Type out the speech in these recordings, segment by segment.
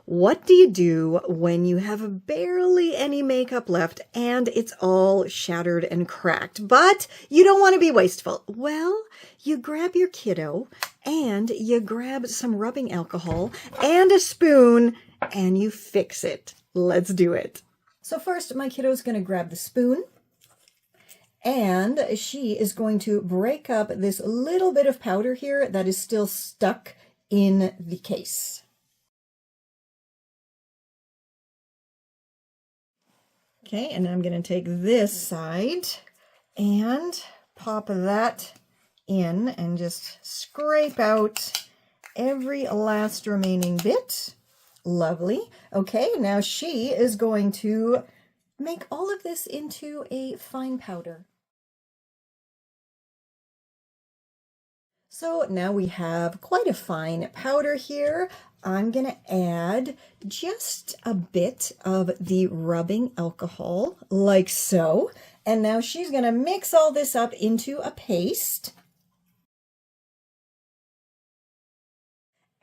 What do you do when you have barely any makeup left and it's all shattered and cracked, but you don't want to be wasteful? Well, you grab your kiddo and you grab some rubbing alcohol and a spoon and you fix it. Let's do it. So first, my kiddo's going to grab the spoon and she is going to break up this little bit of powder here that is still stuck in the case. Okay, and I'm going to take this side and pop that in and just scrape out every last remaining bit. Lovely. Okay, now she is going to make all of this into a fine powder. So now we have quite a fine powder here. I'm going to add just a bit of the rubbing alcohol, like so. And now she's going to mix all this up into a paste.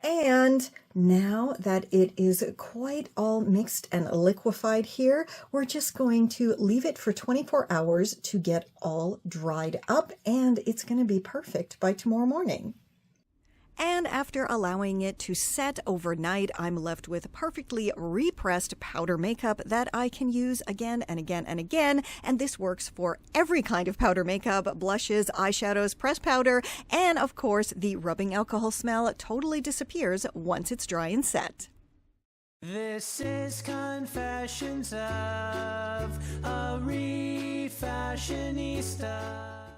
And now that it is quite all mixed and liquefied here, we're just going to leave it for 24 hours to get all dried up, and it's going to be perfect by tomorrow morning. And after allowing it to set overnight, I'm left with perfectly repressed powder makeup that I can use again and again and again. And this works for every kind of powder makeup: blushes, eyeshadows, pressed powder, and of course, the rubbing alcohol smell totally disappears once it's dry and set. This is Confessions of a Refashionista.